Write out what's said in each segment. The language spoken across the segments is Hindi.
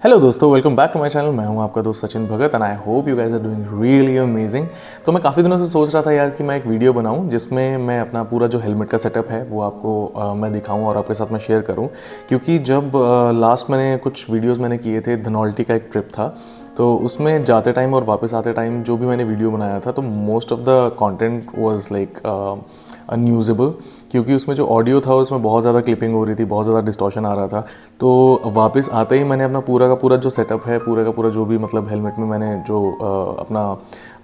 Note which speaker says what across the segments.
Speaker 1: हेलो दोस्तों, welcome back to my channel. मैं हूं आपका दोस्त Sachin Bhagat and I hope you guys are doing really amazing. तो मैं काफ़ी दिनों से सोच रहा था यार कि मैं एक वीडियो बनाऊं जिसमें मैं अपना पूरा जो हेलमेट का सेटअप है वो आपको मैं दिखाऊं और आपके साथ मैं शेयर करूं। क्योंकि जब लास्ट मैंने कुछ वीडियोस मैंने किए थे, धनौल्टी का एक ट्रिप था, तो उसमें जाते टाइम और वापस आते टाइम जो भी मैंने वीडियो बनाया था तो most of the content was like unusable, क्योंकि उसमें जो ऑडियो था उसमें बहुत ज़्यादा क्लिपिंग हो रही थी, बहुत ज़्यादा डिस्टॉर्शन आ रहा था। तो वापस आते ही मैंने अपना पूरा का पूरा जो सेटअप है, पूरा का पूरा जो भी मतलब हेलमेट में मैंने जो अपना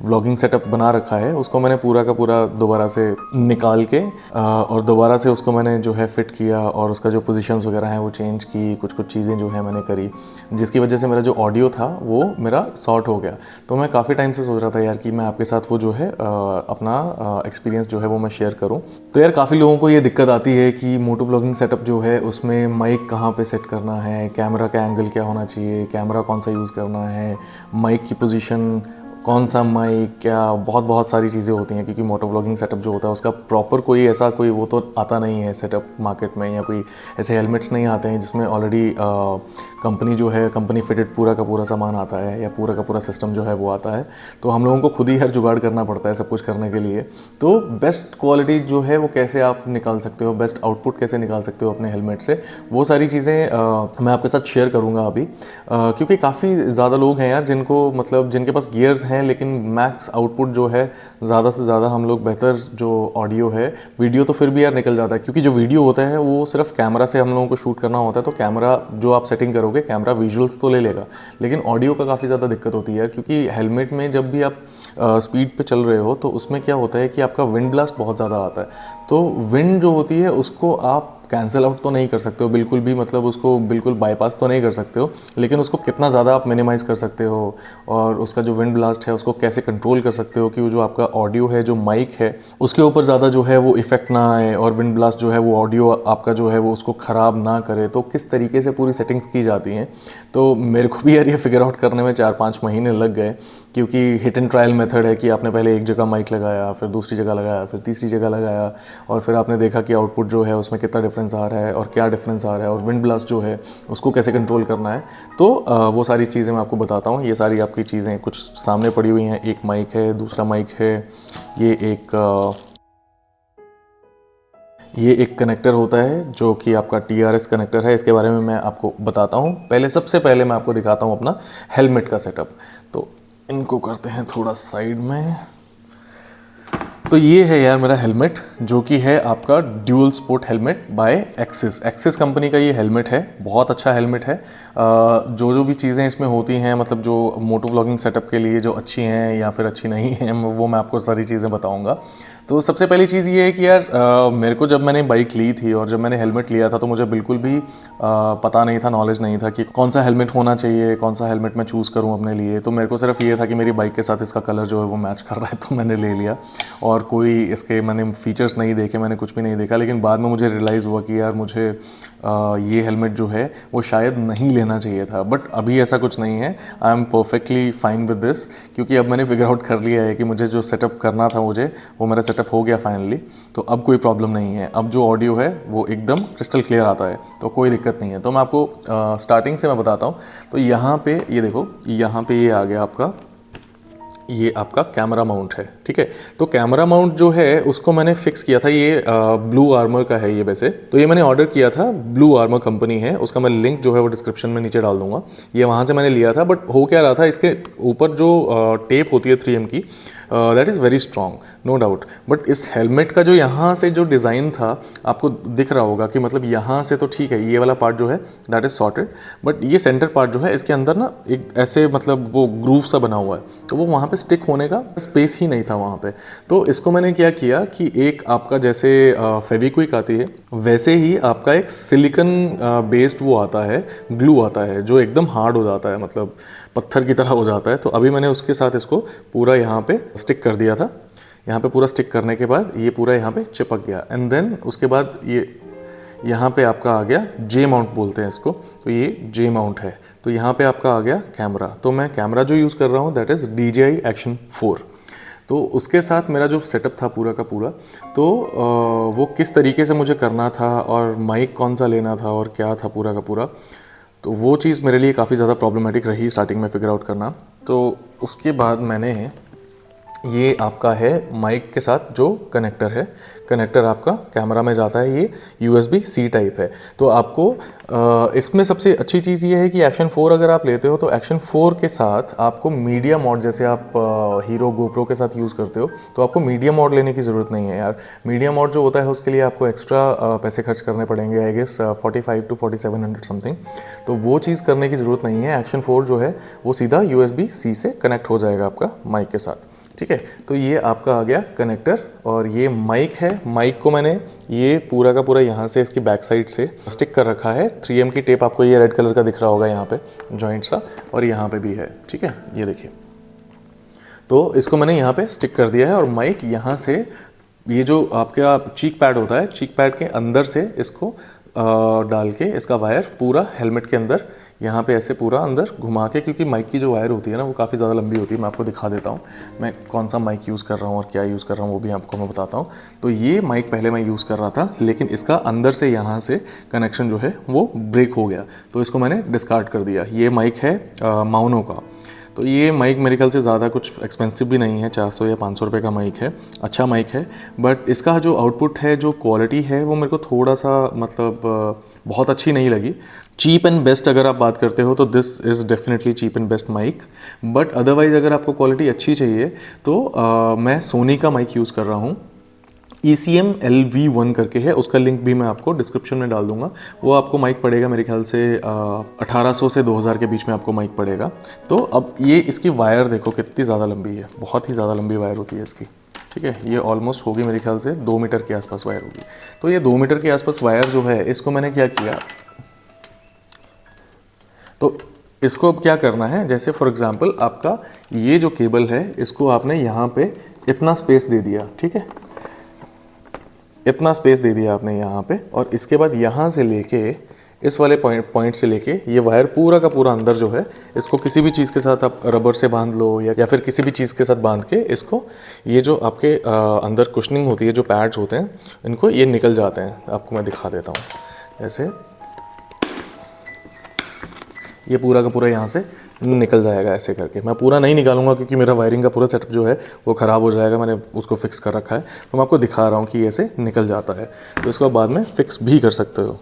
Speaker 1: व्लॉगिंग सेटअप बना रखा है उसको मैंने पूरा का पूरा दोबारा से निकाल के और दोबारा से उसको मैंने जो है फिट किया और उसका जो पोजीशंस वगैरह हैं वो चेंज की, कुछ कुछ चीज़ें जो है मैंने करी, जिसकी वजह से मेरा जो ऑडियो था वो मेरा सॉर्ट हो गया। तो मैं काफ़ी टाइम से सोच रहा था यार कि मैं आपके साथ वो जो है अपना एक्सपीरियंस जो है वो मैं शेयर करूं। तो यार काफ़ी लोगों को ये दिक्कत आती है कि मोटो व्लॉगिंग सेटअप जो है उसमें माइक कहाँ पे सेट करना है, कैमरा का एंगल क्या होना चाहिए, कैमरा कौन सा यूज़ करना है, माइक की पोजीशन, कौन सा माइक, क्या बहुत बहुत सारी चीज़ें होती हैं। क्योंकि मोटो व्लॉगिंग सेटअप जो होता है उसका प्रॉपर कोई ऐसा कोई वो तो आता नहीं है सेटअप मार्केट में, या कोई ऐसे हेलमेट्स नहीं आते हैं जिसमें ऑलरेडी कंपनी जो है कंपनी फिटेड पूरा का पूरा सामान आता है या पूरा का पूरा सिस्टम जो है वो आता है। तो हम लोगों को खुद ही हर जुगाड़ करना पड़ता है सब कुछ करने के लिए। तो बेस्ट क्वालिटी जो है वो कैसे आप निकाल सकते हो, बेस्ट आउटपुट कैसे निकाल सकते हो अपने हेलमेट से, वो सारी चीज़ें मैं आपके साथ शेयर करूँगा अभी। क्योंकि काफ़ी ज़्यादा लोग हैं यार जिनको मतलब जिनके पास गियर्स हैं लेकिन मैक्स आउटपुट जो है ज़्यादा से ज़्यादा हम लोग बेहतर जो ऑडियो है, वीडियो तो फिर भी यार निकल जाता है। क्योंकि जो वीडियो होता है वो सिर्फ कैमरा से हम लोगों को शूट करना होता है, तो कैमरा जो आप सेटिंग करोगे कैमरा विजुअल्स तो ले लेगा, लेकिन ऑडियो का काफ़ी ज़्यादा दिक्कत होती है यार। क्योंकि हेलमेट में जब भी आप स्पीड पे चल रहे हो तो उसमें क्या होता है कि आपका विंड ब्लास्ट बहुत ज़्यादा आता है। तो विंड जो होती है उसको आप कैंसिल आउट तो नहीं कर सकते हो बिल्कुल भी, मतलब उसको बिल्कुल बाईपास तो नहीं कर सकते हो, लेकिन उसको कितना ज़्यादा आप मिनिमाइज़ कर सकते हो और उसका जो विंड ब्लास्ट है उसको कैसे कंट्रोल कर सकते हो कि वो जो आपका ऑडियो है, जो माइक है, उसके ऊपर ज़्यादा जो है वो इफेक्ट ना आए और विंड ब्लास्ट जो है वो ऑडियो आपका जो है वो उसको ख़राब ना करे। तो किस तरीके से पूरी सेटिंग्स की जाती हैं, तो मेरे को भी यार ये फिगर आउट करने में 4-5 महीने लग गए। क्योंकि हिट एंड ट्रायल मेथड है कि आपने पहले एक जगह माइक लगाया, फिर दूसरी जगह लगाया, फिर तीसरी जगह लगाया, और फिर आपने देखा कि आउटपुट जो है उसमें कितना डिफरेंस आ रहा है और क्या डिफरेंस आ रहा है और विंड ब्लास्ट जो है उसको कैसे कंट्रोल करना है। तो वो सारी चीज़ें मैं आपको बताता हूँ। ये सारी आपकी चीज़ें कुछ सामने पड़ी हुई हैं, एक माइक है, दूसरा माइक है, ये एक कनेक्टर होता है जो कि आपका TRS कनेक्टर है। इसके बारे में मैं आपको बताता हूँ। सबसे पहले मैं आपको दिखाता हूँ अपना हेलमेट का सेटअप। तो इनको करते हैं थोड़ा साइड में। तो ये है यार मेरा हेलमेट, जो कि है आपका dual sport helmet by Axis company का ये हेलमेट है। बहुत अच्छा हेलमेट है। जो जो भी चीज़ें इसमें होती हैं, मतलब जो मोटो व्लॉगिंग सेटअप के लिए जो अच्छी हैं या फिर अच्छी नहीं हैं, वो मैं आपको सारी चीज़ें बताऊंगा। तो सबसे पहली चीज़ ये है कि यार मेरे को जब मैंने बाइक ली थी और जब मैंने हेलमेट लिया था तो मुझे बिल्कुल भी पता नहीं था, नॉलेज नहीं था कि कौन सा हेलमेट होना चाहिए, कौन सा हेलमेट मैं चूज़ करूं अपने लिए। तो मेरे को सिर्फ ये था कि मेरी बाइक के साथ इसका कलर जो है वो मैच कर रहा है, तो मैंने ले लिया। और कोई इसके मैंने फीचर्स नहीं देखे, मैंने कुछ भी नहीं देखा। लेकिन बाद में मुझे रियलाइज़ हुआ कि यार मुझे ये हेलमेट जो है वो शायद नहीं लेना चाहिए था। बट अभी ऐसा कुछ नहीं है, I am perfectly fine with this. क्योंकि अब मैंने फिगर आउट कर लिया है कि मुझे जो सेटअप करना था वो मेरा सेटअप हो गया फाइनली। तो अब कोई प्रॉब्लम नहीं है, अब जो ऑडियो है वो एकदम क्रिस्टल क्लियर आता है, तो कोई दिक्कत नहीं है। तो मैं आपको स्टार्टिंग से मैं बताता हूँ। तो यहाँ पे ये देखो, यहाँ पे ये आ गया आपका, ये आपका कैमरा माउंट है, ठीक है। तो कैमरा माउंट जो है उसको मैंने फिक्स किया था, ये ब्लू आर्मर का है ये वैसे। तो ये मैंने ऑर्डर किया था, ब्लू आर्मर कंपनी है, उसका मैं लिंक जो है वो डिस्क्रिप्शन में नीचे डाल दूंगा। ये वहाँ से मैंने लिया था। बट हो क्या रहा था, इसके ऊपर जो टेप होती है 3M की, that is very strong, no doubt. But इस हेलमेट का जो यहाँ से जो डिज़ाइन था आपको दिख रहा होगा कि मतलब यहाँ से तो ठीक है, ये वाला पार्ट जो है दैट इज़ सॉर्टेड, बट ये सेंटर पार्ट जो है इसके अंदर ना एक ऐसे मतलब वो ग्रूव सा बना हुआ है, तो वो वहाँ पे स्टिक होने का स्पेस ही नहीं था वहाँ पे। तो इसको मैंने क्या किया कि एक आपका जैसे फेविक्विक आती है वैसे ही आपका एक सिलिकन बेस्ड वो आता है, ग्लू आता है, जो एकदम हार्ड हो जाता है, मतलब पत्थर की तरह हो जाता है। तो अभी मैंने उसके साथ इसको पूरा यहाँ पे स्टिक कर दिया था। यहाँ पे पूरा स्टिक करने के बाद ये पूरा यहाँ पे चिपक गया। एंड देन उसके बाद ये यहाँ पे आपका आ गया J माउंट बोलते हैं इसको, तो ये J माउंट है। तो यहाँ पे आपका आ गया कैमरा। तो मैं कैमरा जो यूज़ कर रहा हूँ दैट इज़ DJI Action 4। तो उसके साथ मेरा जो सेटअप था पूरा का पूरा, तो वो किस तरीके से मुझे करना था और माइक कौन सा लेना था और क्या था पूरा का पूरा, तो वो चीज़ मेरे लिए काफ़ी ज़्यादा प्रॉब्लमेटिक रही स्टार्टिंग में फिगर आउट करना। तो उसके बाद मैंने ये आपका है माइक के साथ जो कनेक्टर है, कनेक्टर आपका कैमरा में जाता है, ये USB-C टाइप है। तो आपको इसमें सबसे अच्छी चीज़ ये है कि एक्शन 4 अगर आप लेते हो तो एक्शन 4 के साथ आपको मीडिया मोड, जैसे आप हीरो गोप्रो के साथ यूज़ करते हो तो आपको मीडिया मोड लेने की ज़रूरत नहीं है यार। मीडिया मोड जो होता है उसके लिए आपको एक्स्ट्रा पैसे खर्च करने पड़ेंगे, आई गेस 45 to 4700 समथिंग। तो वो चीज़ करने की ज़रूरत नहीं है। एक्शन 4 जो है वो सीधा USB-C से कनेक्ट हो जाएगा आपका माइक के साथ, ठीक है। तो ये आपका आ गया कनेक्टर और ये माइक है। माइक को मैंने ये पूरा का पूरा यहाँ से इसकी बैक साइड से स्टिक कर रखा है। 3M की टेप आपको ये रेड कलर का दिख रहा होगा यहाँ पे जॉइंट सा, और यहाँ पे भी है, ठीक है, ये देखिए। तो इसको मैंने यहाँ पे स्टिक कर दिया है और माइक यहाँ से, ये जो आपका चीक पैड होता है, चीक पैड के अंदर से इसको डाल के इसका वायर पूरा हेलमेट के अंदर यहाँ पे ऐसे पूरा अंदर घुमा के, क्योंकि माइक की जो वायर होती है ना वो काफ़ी ज़्यादा लंबी होती है। मैं आपको दिखा देता हूँ मैं कौन सा माइक यूज़ कर रहा हूँ और क्या यूज़ कर रहा हूँ, वो भी आपको मैं बताता हूँ। तो ये माइक पहले मैं यूज़ कर रहा था, लेकिन इसका अंदर से यहाँ से कनेक्शन जो है वो ब्रेक हो गया, तो इसको मैंने डिस्कार्ड कर दिया। ये माइक है माउनो का। तो ये माइक मेरे ख्याल से ज़्यादा कुछ एक्सपेंसिव भी नहीं है, 400 या 500 रुपये का माइक है, अच्छा माइक है। बट इसका जो आउटपुट है, जो क्वालिटी है, वो मेरे को थोड़ा सा मतलब बहुत अच्छी नहीं लगी। चीप एंड बेस्ट अगर आप बात करते हो तो this is definitely cheap and best mic. But otherwise अगर आपको क्वालिटी अच्छी चाहिए तो मैं सोनी का माइक यूज़ कर रहा हूँ। ECM LV1 करके है, उसका लिंक भी मैं आपको डिस्क्रिप्शन में डाल दूंगा। वो आपको माइक पड़ेगा मेरे ख्याल से 1800 से 2000 के बीच में आपको माइक पड़ेगा। तो अब ये इसकी वायर देखो कितनी ज़्यादा लंबी है, बहुत ही ज़्यादा लंबी वायर होती है इसकी, ठीक है। ये ऑलमोस्ट होगी मेरे ख्याल से 2 मीटर के आसपास वायर होगी। तो ये 2 मीटर के आसपास वायर जो है, इसको मैंने क्या किया, तो इसको अब क्या करना है, जैसे फॉर एग्जांपल आपका ये जो केबल है, इसको आपने यहाँ पे इतना स्पेस दे दिया, ठीक है, इतना स्पेस दे दिया आपने यहाँ पे, और इसके बाद यहाँ से लेके इस वाले पॉइंट से लेके ये वायर पूरा का पूरा अंदर जो है, इसको किसी भी चीज़ के साथ आप रबर से बांध लो या फिर किसी भी चीज़ के साथ बांध के इसको, ये जो आपके अंदर कुशनिंग होती है, जो पैड्स होते हैं, इनको ये निकल जाते हैं। आपको मैं दिखा देता हूँ, ऐसे ये पूरा का पूरा यहाँ से निकल जाएगा ऐसे करके। मैं पूरा नहीं निकालूंगा क्योंकि मेरा वायरिंग का पूरा सेटअप जो है वो ख़राब हो जाएगा, मैंने उसको फिक्स कर रखा है। तो मैं आपको दिखा रहा हूँ कि ऐसे निकल जाता है, तो इसको बाद में फिक्स भी कर सकते हो,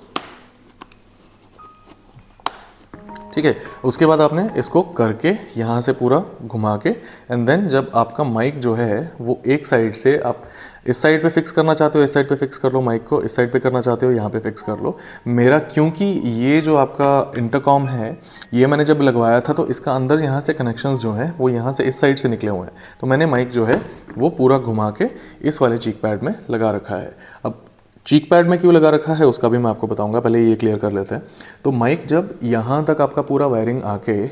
Speaker 1: ठीक है। उसके बाद आपने इसको करके यहाँ से पूरा घुमा के, एंड देन जब आपका माइक जो है वो एक साइड से, आप इस साइड पे फिक्स करना चाहते हो इस साइड पे फिक्स कर लो माइक को, इस साइड पे करना चाहते हो यहाँ पे फिक्स कर लो। मेरा क्योंकि ये जो आपका इंटरकॉम है, ये मैंने जब लगवाया था तो इसका अंदर यहाँ से कनेक्शंस जो हैं वो यहाँ से इस साइड से निकले हुए हैं, तो मैंने माइक जो है वो पूरा घुमा के इस वाले चीक पैड में लगा रखा है। अब चीक पैड में क्यों लगा रखा है उसका भी मैं आपको बताऊंगा, पहले ये क्लियर कर लेते हैं। तो माइक जब यहाँ तक आपका पूरा वायरिंग आके,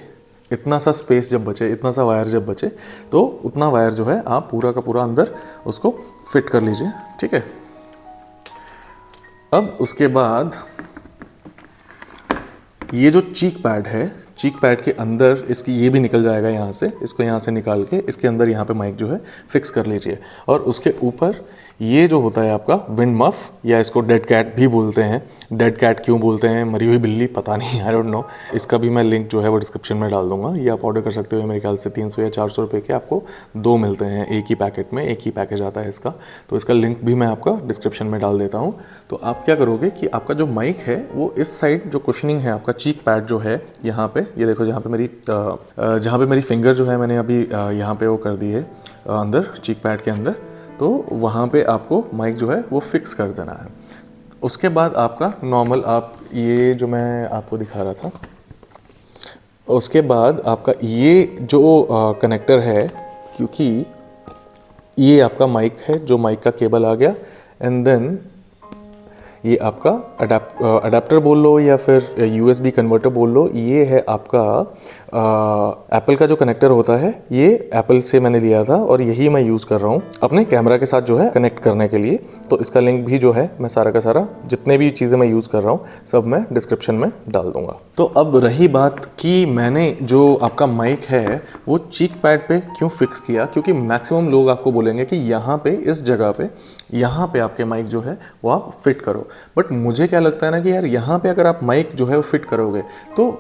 Speaker 1: इतना सा स्पेस जब बचे, इतना सा वायर जब बचे, तो उतना वायर जो है आप पूरा का पूरा अंदर उसको फिट कर लीजिए, ठीक है। अब उसके बाद ये जो चीक पैड है, चीक पैड के अंदर इसकी ये भी निकल जाएगा यहाँ से, इसको यहाँ से निकाल के इसके अंदर यहाँ पे माइक जो है फिक्स कर लीजिए। और उसके ऊपर ये जो होता है आपका विंड मफ, या इसको डेड कैट भी बोलते हैं। डेड कैट क्यों बोलते हैं, मरी हुई बिल्ली, पता नहीं, आई डोंट नो। इसका भी मैं लिंक जो है वो डिस्क्रिप्शन में डाल दूंगा। ये आप ऑर्डर कर सकते हो, मेरे ख्याल से 300 या 400 रुपये के आपको 2 मिलते हैं एक ही पैकेट में, एक ही पैकेज आता है इसका। तो इसका लिंक भी मैं आपका डिस्क्रिप्शन में डाल देता हूँ। तो आप क्या करोगे कि आपका जो माइक है वो इस साइड जो कुशनिंग है, आपका चीक पैड जो है यहाँ पे, ये देखो जहाँ पे मेरी फिंगर जो है मैंने अभी यहाँ पे वो कर दी है अंदर चीक पैड के अंदर, तो वहाँ पे आपको माइक जो है वो फिक्स कर देना है। उसके बाद आपका नॉर्मल, आप ये जो मैं आपको दिखा रहा था, उसके बाद आपका ये जो कनेक्टर है, क्योंकि ये आपका माइक है, जो माइक का केबल आ गया, एंड देन ये आपका अडेप्टर बोल लो या फिर USB कन्वर्टर बोल लो, ये है आपका एप्पल का जो कनेक्टर होता है, ये एप्पल से मैंने लिया था और यही मैं यूज़ कर रहा हूँ अपने कैमरा के साथ जो है कनेक्ट करने के लिए। तो इसका लिंक भी जो है मैं सारा का सारा जितने भी चीज़ें मैं यूज़ कर रहा हूँ सब मैं डिस्क्रिप्शन में डाल दूँगा। तो अब रही बात कि मैंने जो आपका माइक है वो चीक पैड पे क्यों फिक्स किया, क्योंकि मैक्सिमम लोग आपको बोलेंगे कि यहाँ पे इस जगह पे यहाँ पे आपके माइक जो है वो आप फिट करो। बट मुझे क्या लगता है ना कि यार यहाँ पे अगर आप माइक जो है वो फिट करोगे तो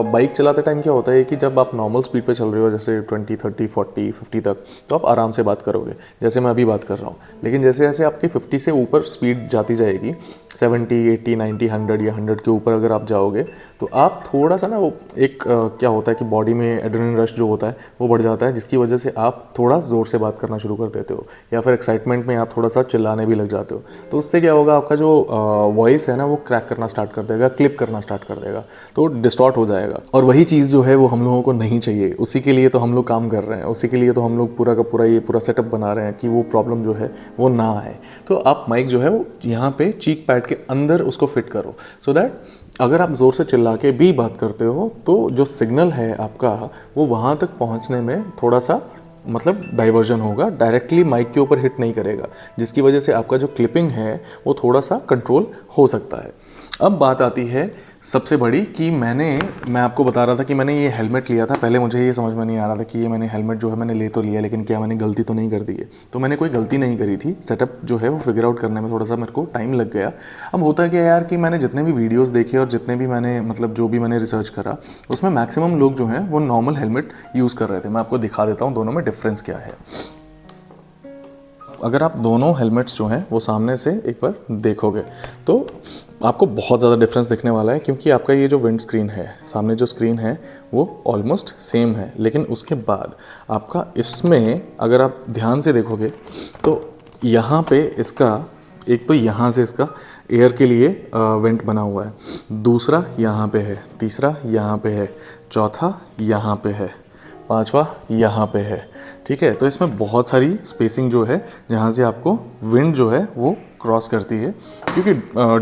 Speaker 1: बाइक चलाते टाइम क्या होता है कि जब आप नॉर्मल स्पीड पे चल रहे हो जैसे 20, 30, 40, 50 तक, तो आप आराम से बात करोगे जैसे मैं अभी बात कर रहा हूँ। लेकिन जैसे जैसे आपकी 50 से ऊपर स्पीड जाती जाएगी, 70, 80, 90, 100 या 100 के ऊपर अगर आप जाओगे तो आप थोड़ा सा ना वो एक क्या होता है कि बॉडी में एड्रेनलिन रश जो होता है वो बढ़ जाता है, जिसकी वजह से आप थोड़ा ज़ोर से बात करना शुरू कर देते हो या फिर एक्साइटमेंट में आप थोड़ा सा चिल्लाने भी लग जाते हो। तो उससे क्या होगा, आपका जो वॉइस है ना वो क्रैक करना स्टार्ट कर देगा, क्लिप करना स्टार्ट कर देगा, तो डिस्टॉर्ट हो जाएगा। और वही चीज़ जो है वो हम लोगों को नहीं चाहिए, उसी के लिए तो हम लोग काम कर रहे हैं, उसी के लिए तो हम लोग पूरा का पूरा ये पूरा सेटअप बना रहे हैं कि वो प्रॉब्लम जो है वो ना आए। तो आप माइक जो है वो यहाँ पे चीक पैड के अंदर उसको फिट करो, सो दैट अगर आप ज़ोर से चिल्ला के भी बात करते हो तो जो सिग्नल है आपका वो वहाँ तक पहुँचने में थोड़ा सा मतलब डाइवर्जन होगा, डायरेक्टली माइक के ऊपर हिट नहीं करेगा, जिसकी वजह से आपका जो क्लिपिंग है वो थोड़ा सा कंट्रोल हो सकता है। अब बात आती है सबसे बड़ी कि मैं आपको बता रहा था कि मैंने ये हेलमेट लिया था। पहले मुझे ये समझ में नहीं आ रहा था कि ये मैंने हेलमेट जो है मैंने ले तो लिया, लेकिन क्या मैंने गलती तो नहीं कर दी है। तो मैंने कोई गलती नहीं करी थी, सेटअप जो है वो फिगर आउट करने में थोड़ा सा मेरे को टाइम लग गया। अब होता क्या यार कि मैंने जितने भी वीडियोस देखे और जितने भी मैंने मतलब जो भी मैंने रिसर्च करा उसमें मैक्सिमम लोग जो हैं वो नॉर्मल हेलमेट यूज़ कर रहे थे। मैं आपको दिखा देता हूँ दोनों में डिफरेंस क्या है। अगर आप दोनों हेलमेट्स जो हैं वो सामने से एक बार देखोगे तो आपको बहुत ज़्यादा डिफरेंस दिखने वाला है, क्योंकि आपका ये जो विंड स्क्रीन है, सामने जो स्क्रीन है वो ऑलमोस्ट सेम है। लेकिन उसके बाद आपका इसमें अगर आप ध्यान से देखोगे तो यहाँ पे इसका एक तो यहाँ से इसका एयर के लिए वेंट बना हुआ है, दूसरा यहाँ पे है, तीसरा यहाँ पे है, चौथा यहाँ पे है, पांचवा यहाँ पे है। ठीक है, तो इसमें बहुत सारी स्पेसिंग जो है जहाँ से आपको विंड जो है वो क्रॉस करती है, क्योंकि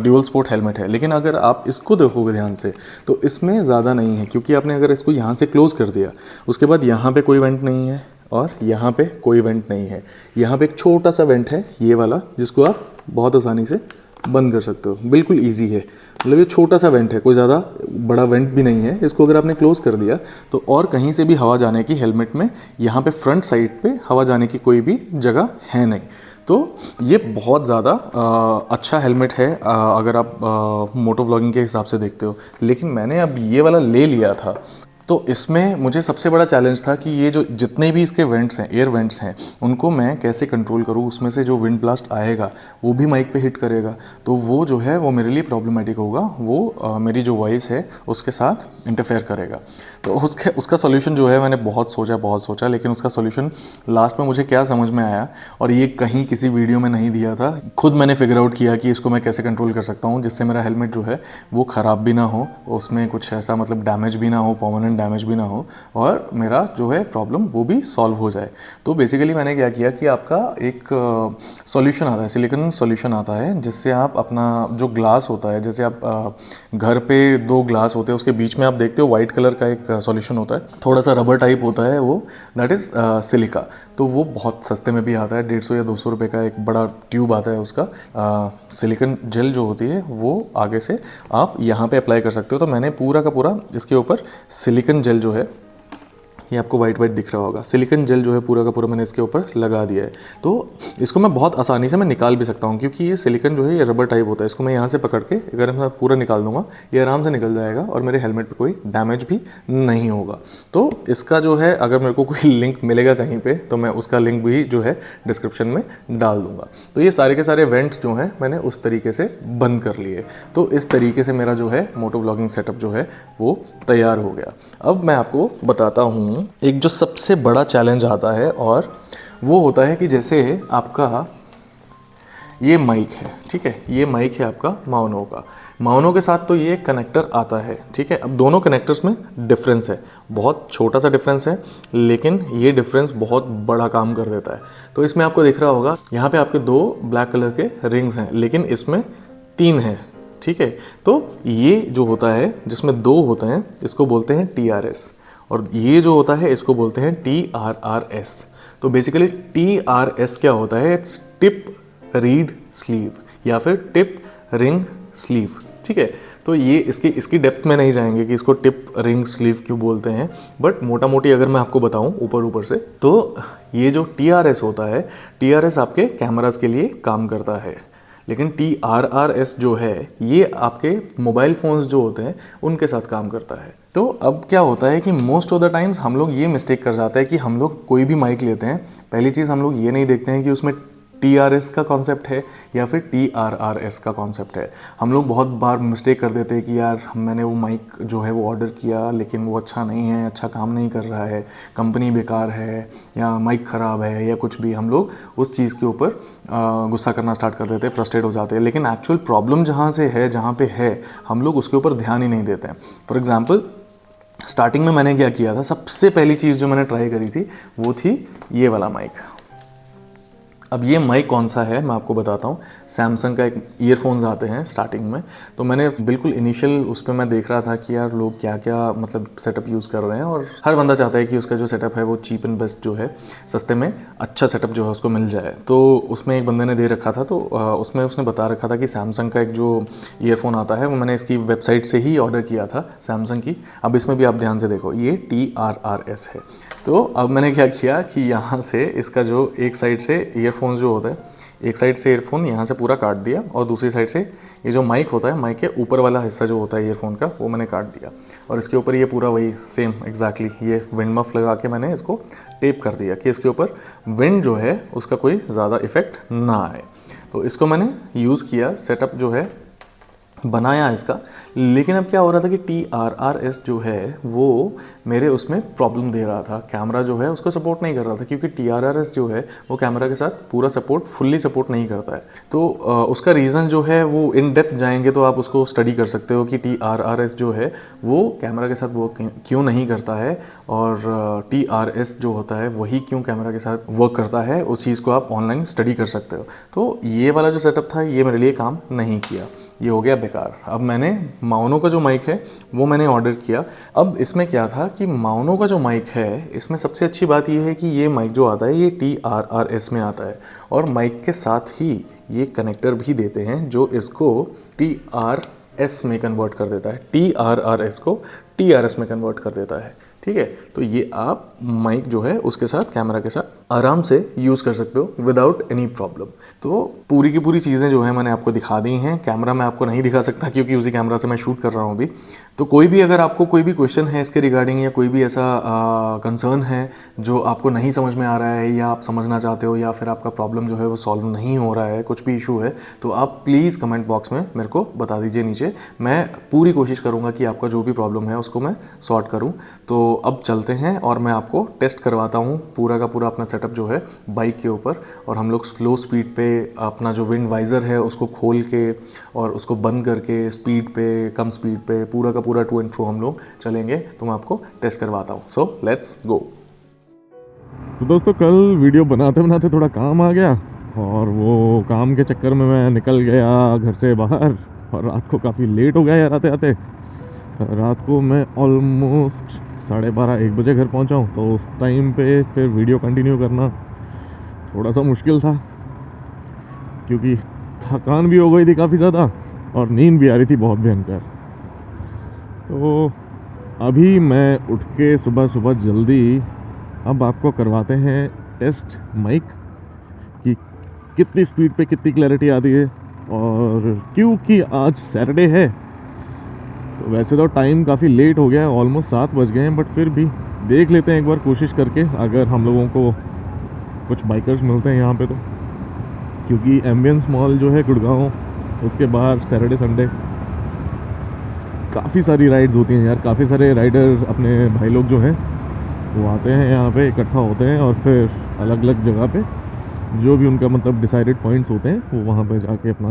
Speaker 1: ड्यूअल स्पोर्ट हेलमेट है। लेकिन अगर आप इसको देखोगे ध्यान से तो इसमें ज़्यादा नहीं है, क्योंकि आपने अगर इसको यहाँ से क्लोज़ कर दिया उसके बाद यहाँ पे कोई वेंट नहीं है और यहाँ पे कोई वेंट नहीं है। यहाँ पे एक छोटा सा वेंट है ये वाला, जिसको आप बहुत आसानी से बंद कर सकते हो, बिल्कुल ईजी है। मतलब ये छोटा सा वेंट है, कोई ज़्यादा बड़ा वेंट भी नहीं है। इसको अगर आपने क्लोज़ कर दिया तो और कहीं से भी हवा जाने की हेलमेट में यहाँ पे फ्रंट साइड पे हवा जाने की कोई भी जगह है नहीं। तो ये बहुत ज़्यादा अच्छा हेलमेट है अगर आप मोटो व्लॉगिंग के हिसाब से देखते हो। लेकिन मैंने अब ये वाला ले लिया था तो इसमें मुझे सबसे बड़ा चैलेंज था कि ये जो जितने भी इसके वेंट्स हैं, एयर वेंट्स हैं, उनको मैं कैसे कंट्रोल करूँ। उसमें से जो विंड ब्लास्ट आएगा वो भी माइक पे हिट करेगा, तो वो जो है वो मेरे लिए प्रॉब्लमेटिक होगा, वो मेरी जो वॉइस है उसके साथ इंटरफेयर करेगा। तो उसका सोल्यूशन जो है मैंने बहुत सोचा, लेकिन उसका सोल्यूशन लास्ट में मुझे क्या समझ में आया, और ये कहीं किसी वीडियो में नहीं दिया था, खुद मैंने फिगर आउट किया कि इसको मैं कैसे कंट्रोल कर सकता हूँ जिससे मेरा हेलमेट जो है वो ख़राब भी ना हो, उसमें कुछ ऐसा मतलब डैमेज भी ना हो, परमानेंट डैमेज भी ना हो, और मेरा जो है प्रॉब्लम वो भी सॉल्व हो जाए। तो बेसिकली मैंने क्या किया कि आपका एक सॉल्यूशन आता है, सिलिकॉन सॉल्यूशन आता है, जिससे आप अपना जो ग्लास होता है, जैसे आप घर पे 2 ग्लास होते हैं उसके बीच में आप देखते हो वाइट कलर का एक सॉल्यूशन होता है, थोड़ा सा रबर टाइप होता है वो, दैट इज़ सिलिका। तो वो बहुत सस्ते में भी आता है, 150 या 200 रुपये का एक बड़ा ट्यूब आता है उसका। सिलिकॉन जेल जो होती है वो आगे से आप यहाँ पे अप्लाई कर सकते हो। तो मैंने पूरा का पूरा इसके ऊपर सिलिकॉन जेल जो है, ये आपको वाइट दिख रहा होगा, सिलिकॉन जेल जो है पूरा का पूरा मैंने इसके ऊपर लगा दिया है। तो इसको मैं बहुत आसानी से मैं निकाल भी सकता हूँ, क्योंकि ये सिलिकॉन जो है ये रबर टाइप होता है। इसको मैं यहाँ से पकड़ के अगर मैं पूरा निकाल दूंगा ये आराम से निकल जाएगा और मेरे हेलमेट पे कोई डैमेज भी नहीं होगा। तो इसका जो है अगर मेरे को कोई लिंक मिलेगा कहीं पर तो मैं उसका लिंक भी जो है डिस्क्रिप्शन में डाल दूँगा। तो ये सारे के सारे वेंट्स जो हैं मैंने उस तरीके से बंद कर लिए। तो इस तरीके से मेरा जो है मोटो व्लॉगिंग सेटअप जो है वो तैयार हो गया। अब मैं आपको बताता हूँ एक जो सबसे बड़ा चैलेंज आता है, और वो होता है कि जैसे आपका ये माइक है, ठीक है, ये माइक है आपका माउनो का, माउनो के साथ तो ये कनेक्टर आता है, ठीक है। अब दोनों कनेक्टर्स में डिफरेंस है, बहुत छोटा सा डिफरेंस है, लेकिन ये डिफरेंस बहुत बड़ा काम कर देता है। तो इसमें आपको दिख रहा होगा यहाँ पे आपके 2 ब्लैक कलर के रिंग्स हैं, लेकिन इसमें 3 हैं, ठीक है। तो ये जो होता है जिसमें 2 होते हैं इसको बोलते हैं TRS, और ये जो होता है इसको बोलते हैं TRRS। तो बेसिकली TRS क्या होता है, इट्स टिप रीड स्लीव या फिर टिप रिंग स्लीव, ठीक है। तो ये इसकी डेप्थ में नहीं जाएंगे कि इसको टिप रिंग स्लीव क्यों बोलते हैं, बट मोटा मोटी अगर मैं आपको बताऊं ऊपर से, तो ये जो TRS होता है, TRS आपके कैमरास के लिए काम करता है, लेकिन TRRS जो है ये आपके मोबाइल फ़ोन्स जो होते हैं उनके साथ काम करता है। तो अब क्या होता है कि मोस्ट ऑफ द टाइम्स हम लोग ये मिस्टेक कर जाते हैं कि हम लोग कोई भी माइक लेते हैं, पहली चीज़ हम लोग ये नहीं देखते हैं कि उसमें TRS का कॉन्सेप्ट है या फिर TRRS का कॉन्सेप्ट है। हम लोग बहुत बार मिस्टेक कर देते हैं कि यार मैंने वो माइक जो है वो ऑर्डर किया लेकिन वो अच्छा नहीं है, अच्छा काम नहीं कर रहा है, कंपनी बेकार है या माइक ख़राब है या कुछ भी, हम लोग उस चीज़ के ऊपर गुस्सा करना स्टार्ट कर देते हैं, फ्रस्ट्रेट हो जाते हैं। लेकिन एक्चुअल प्रॉब्लम जहाँ पे है हम लोग उसके ऊपर ध्यान ही नहीं देते हैं। फॉर एग्ज़ाम्पल स्टार्टिंग में मैंने क्या किया था, सबसे पहली चीज़ जो मैंने ट्राई करी थी वो थी ये वाला माइक। अब ये माइक कौन सा है मैं आपको बताता हूँ। सैमसंग का एक ईयरफोन्स आते हैं स्टार्टिंग में, तो मैंने बिल्कुल इनिशियल उस पर मैं देख रहा था कि यार लोग क्या क्या मतलब सेटअप यूज़ कर रहे हैं, और हर बंदा चाहता है कि उसका जो सेटअप है वो चीप एंड बेस्ट जो है, सस्ते में अच्छा सेटअप जो है उसको मिल जाए। तो उसमें एक बंदे ने दे रखा था, तो उसमें उसने बता रखा था कि सैमसंग का एक जो ईयरफोन आता है वो मैंने इसकी वेबसाइट से ही ऑर्डर किया था, सैमसंग की। अब इसमें भी आप ध्यान से देखो ये TRRS है। तो अब मैंने क्या किया कि यहाँ से इसका जो एक साइड से ईयरफोन्स जो होता है, एक साइड से ईयरफोन यहाँ से पूरा काट दिया, और दूसरी साइड से ये जो माइक होता है, माइक के ऊपर वाला हिस्सा जो होता है ईयरफोन का वो मैंने काट दिया, और इसके ऊपर ये पूरा वही सेम एग्जैक्टली ये विंड मफ लगा के मैंने इसको टेप कर दिया कि इसके ऊपर विंड जो है उसका कोई ज़्यादा इफेक्ट ना आए। तो इसको मैंने यूज़ किया, सेटअप जो है बनाया इसका। लेकिन अब क्या हो रहा था कि TRRS जो है वो मेरे उसमें प्रॉब्लम दे रहा था, कैमरा जो है उसको सपोर्ट नहीं कर रहा था, क्योंकि TRRS जो है वो कैमरा के साथ पूरा फुल्ली सपोर्ट नहीं करता है। तो उसका रीज़न जो है वो इन डेप्थ जाएंगे तो आप उसको स्टडी कर सकते हो कि TRRS जो है वो कैमरा के साथ वर्क क्यों नहीं करता है, और TRS जो होता है वही क्यों कैमरा के साथ वर्क करता है, उस चीज़ को आप ऑनलाइन स्टडी कर सकते हो। तो ये वाला जो सेटअप था ये मेरे लिए काम नहीं किया, ये हो गया बेकार। अब मैंने माउनो का जो माइक है वो मैंने ऑर्डर किया। अब इसमें क्या था कि माउनो का जो माइक है इसमें सबसे अच्छी बात ये है कि ये माइक जो आता है ये TRRS में आता है, और माइक के साथ ही ये कनेक्टर भी देते हैं जो इसको TRS में कन्वर्ट कर देता है, TRRS को TRS में कन्वर्ट कर देता है। ठीक है, तो ये आप माइक जो है उसके साथ कैमरा के साथ आराम से यूज़ कर सकते हो विदाउट एनी प्रॉब्लम। तो पूरी की पूरी चीज़ें जो है मैंने आपको दिखा दी हैं। कैमरा मैं आपको नहीं दिखा सकता क्योंकि उसी कैमरा से मैं शूट कर रहा हूँ अभी। तो कोई भी अगर आपको कोई भी क्वेश्चन है इसके रिगार्डिंग, या कोई भी ऐसा कंसर्न है जो आपको नहीं समझ में आ रहा है, या आप समझना चाहते हो, या फिर आपका प्रॉब्लम जो है वो सॉल्व नहीं हो रहा है, कुछ भी इशू है, तो आप प्लीज़ कमेंट बॉक्स में मेरे को बता दीजिए नीचे। मैं पूरी कोशिश करूँगा कि आपका जो भी प्रॉब्लम है उसको मैं सॉर्ट करूँ। तो अब चलते हैं और मैं आपको टेस्ट करवाता हूँ पूरा का पूरा अपना सेटअप जो है बाइक के ऊपर, और हम लोग स्लो स्पीड पे अपना जो विंड वाइज़र है उसको खोल के और उसको बंद करके स्पीड पे, कम स्पीड पे पूरा का पूरा टू एंड फ्रो हम लोग चलेंगे। तो मैं आपको टेस्ट करवाता हूँ। So let's go.
Speaker 2: तो दोस्तों कल वीडियो बनाते बनाते थोड़ा काम आ गया, और वो काम के चक्कर में मैं निकल गया घर से बाहर, और रात को काफ़ी लेट हो गया यार आते आते। रात को मैं ऑलमोस्ट 12:30-1 बजे घर पहुंचा हूं। तो उस टाइम पे फिर वीडियो कंटिन्यू करना थोड़ा सा मुश्किल था, क्योंकि थकान भी हो गई थी काफ़ी ज़्यादा और नींद भी आ रही थी बहुत भयंकर। तो अभी मैं उठ के सुबह सुबह जल्दी अब आपको करवाते हैं टेस्ट माइक कि कितनी स्पीड पे कितनी क्लैरिटी आती है। और क्योंकि आज सैटरडे है तो वैसे तो टाइम काफ़ी लेट हो गया है, ऑलमोस्ट 7 बज गए हैं, बट फिर भी देख लेते हैं एक बार कोशिश करके, अगर हम लोगों को कुछ बाइकर्स मिलते हैं यहाँ पे तो। क्योंकि एम्बियंस मॉल जो है गुड़गांव, उसके बाहर सैटरडे संडे काफ़ी सारी राइड्स होती हैं यार। काफ़ी सारे राइडर अपने भाई लोग जो हैं वो आते हैं यहाँ पे, इकट्ठा होते हैं, और फिर अलग अलग जगह पे जो भी उनका मतलब डिसाइडेड पॉइंट्स होते हैं वो वहाँ पे जाके अपना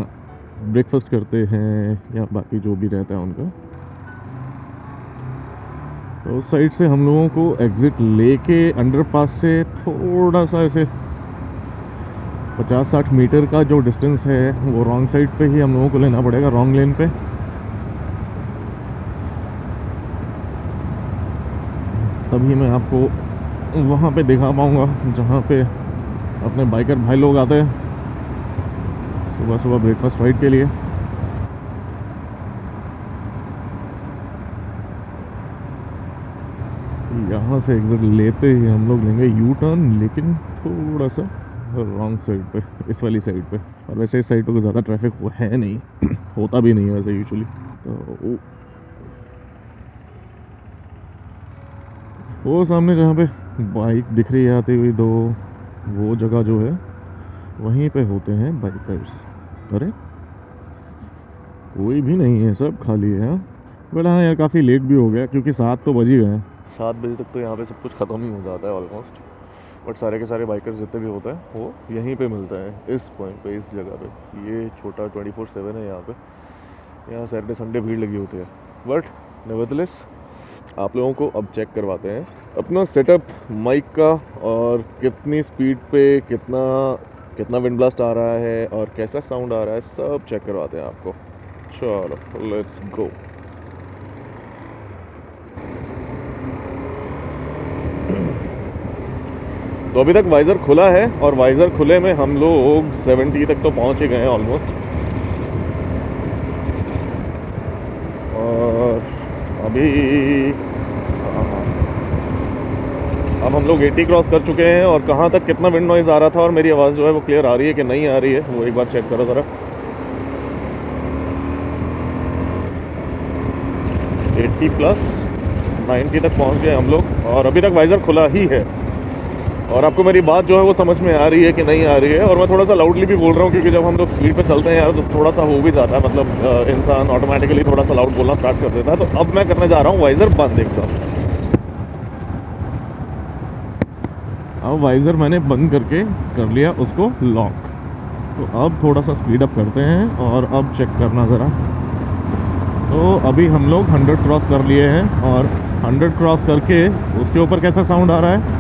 Speaker 2: ब्रेकफास्ट करते हैं या बाकी जो भी रहता है उनका। तो उस साइड से हम लोगों को एग्ज़िट लेके अंडरपास से थोड़ा सा ऐसे 50-60 मीटर का जो डिस्टेंस है वो रॉन्ग साइड पे ही हम लोगों को लेना पड़ेगा, रॉन्ग लेन पे। तभी मैं आपको वहाँ पे दिखा पाऊँगा जहाँ पे अपने बाइकर भाई लोग आते हैं सुबह सुबह ब्रेकफास्ट राइड के लिए। यहाँ से एग्जिट लेते ही हम लोग लेंगे यू टर्न, लेकिन थोड़ा सा रॉन्ग साइड पे, इस वाली साइड पे। और वैसे इस साइड पे ज़्यादा ट्रैफिक है नहीं होता भी नहीं है वैसे यूजुअली। तो वो सामने जहाँ पे बाइक दिख रही है आती हुई दो, वो जगह जो है वहीं पे होते हैं बाइकर्स। अरे कोई भी नहीं है, सब खाली है। बट हाँ यार, काफ़ी लेट भी हो गया क्योंकि 7 तो बज ही गए हैं। 7 बजे तक तो यहाँ पे सब कुछ ख़त्म ही हो जाता है ऑलमोस्ट। बट सारे के सारे बाइकर्स जितने भी होते हैं वो यहीं पे मिलते हैं, इस पॉइंट पे, इस जगह पे। ये छोटा 24/7 है यहाँ पे। यहाँ सैटरडे संडे भीड़ लगी होती है। बट नेवरदलेस आप लोगों को अब चेक करवाते हैं अपना सेटअप माइक का, और कितनी स्पीड पे कितना विंड ब्लास्ट आ रहा है और कैसा साउंड आ रहा है, सब चेक करवाते हैं आपको। चलो लेट्स गो। तो अभी तक वाइज़र खुला है, और वाइज़र खुले में हम लोग 70 तक तो पहुंच ही गए हैं ऑलमोस्ट। और अभी अब हम लोग 80 क्रॉस कर चुके हैं। और कहाँ तक कितना विंड नॉइज़ आ रहा था और मेरी आवाज़ जो है वो क्लियर आ रही है कि नहीं आ रही है, वो एक बार चेक करो ज़रा। 80 प्लस 90 तक पहुँच गए हम लोग, और अभी तक वाइज़र खुला ही है। और आपको मेरी बात जो है वो समझ में आ रही है कि नहीं आ रही है। और मैं थोड़ा सा लाउडली भी बोल रहा हूँ क्योंकि जब हम लोग स्पीड पे चलते हैं यार तो थोड़ा सा हो भी जाता है, मतलब इंसान ऑटोमेटिकली थोड़ा सा लाउड बोलना स्टार्ट कर देता है। तो अब मैं करने जा रहा हूँ वाइज़र बंद एकदम। अब वाइज़र मैंने बंद करके कर लिया उसको लॉक। तो अब थोड़ा सा स्पीड अप करते हैं और अब चेक करना ज़रा। तो अभी हम लोग 100 क्रॉस कर लिए हैं, और 100 क्रॉस करके उसके ऊपर कैसा साउंड आ रहा है,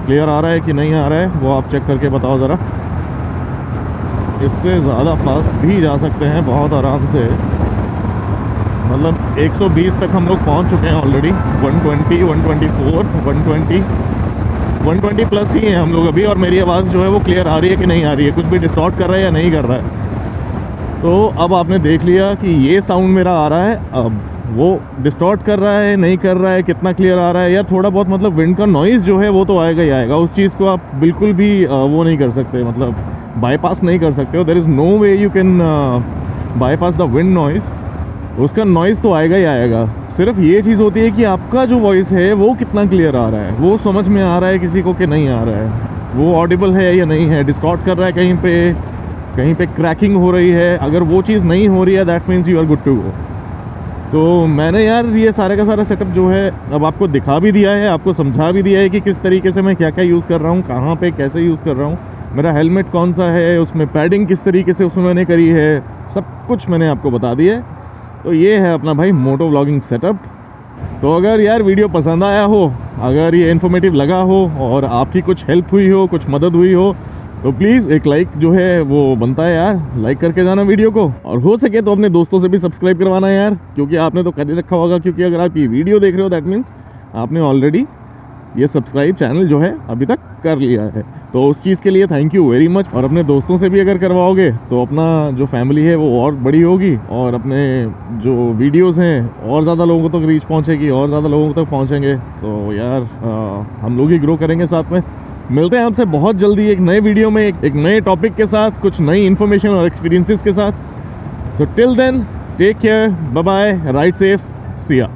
Speaker 2: क्लियर आ रहा है कि नहीं आ रहा है, वो आप चेक करके बताओ ज़रा। इससे ज़्यादा फास्ट भी जा सकते हैं बहुत आराम से, मतलब 120 तक हम लोग पहुंच चुके हैं ऑलरेडी। 120, 124, 120 प्लस ही हैं हम लोग अभी। और मेरी आवाज़ जो है वो क्लियर आ रही है कि नहीं आ रही है, कुछ भी डिस्टॉर्ट कर रहा है या नहीं कर रहा है। तो अब आपने देख लिया कि ये साउंड मेरा आ रहा है, अब वो डिस्टॉर्ट कर रहा है नहीं कर रहा है, कितना क्लियर आ रहा है यार। थोड़ा बहुत मतलब विंड का नॉइज़ जो है वो तो आएगा ही आएगा, उस चीज़ को आप बिल्कुल भी वो नहीं कर सकते, मतलब बाईपास नहीं कर सकते हो। There is no way you can bypass the wind noise. उसका नॉइज़ तो आएगा ही आएगा। सिर्फ ये चीज़ होती है कि आपका जो वॉइस है वो कितना क्लियर आ रहा है, वो समझ में आ रहा है किसी को कि नहीं आ रहा है, वो ऑडिबल है या नहीं है, डिस्टॉर्ट कर रहा है कहीं पे क्रैकिंग हो रही है। अगर वो चीज़ नहीं हो रही है that means you are good to go. तो मैंने यार ये सारे का सारा सेटअप जो है अब आपको दिखा भी दिया है, आपको समझा भी दिया है कि किस तरीके से मैं क्या क्या यूज़ कर रहा हूँ, कहाँ पे कैसे यूज़ कर रहा हूँ, मेरा हेलमेट कौन सा है, उसमें पैडिंग किस तरीके से उसमें मैंने करी है, सब कुछ मैंने आपको बता दिया है। तो ये है अपना भाई मोटो व्लॉगिंग सेटअप। तो अगर यार वीडियो पसंद आया हो, अगर ये इन्फॉर्मेटिव लगा हो और आपकी कुछ हेल्प हुई हो, कुछ मदद हुई हो, तो प्लीज़ एक लाइक जो है वो बनता है यार, लाइक करके जाना वीडियो को। और हो सके तो अपने दोस्तों से भी सब्सक्राइब करवाना यार, क्योंकि आपने तो कर ही रखा होगा, क्योंकि अगर आप ये वीडियो देख रहे हो दैट मीन्स आपने ऑलरेडी ये सब्सक्राइब चैनल जो है अभी तक कर लिया है। तो उस चीज़ के लिए थैंक यू वेरी मच। और अपने दोस्तों से भी अगर करवाओगे तो अपना जो फैमिली है वो और बड़ी होगी, और अपने जो वीडियोस हैं और ज़्यादा लोगों तक रीच पहुंचेगी, और ज़्यादा लोगों तक पहुंचेंगे। तो यार हम लोग ही ग्रो करेंगे साथ में। मिलते हैं आपसे बहुत जल्दी एक नए वीडियो में, एक नए टॉपिक के साथ, कुछ नई इन्फॉर्मेशन और एक्सपीरियंसेस के साथ। So till then take care, bye bye, ride safe, see या।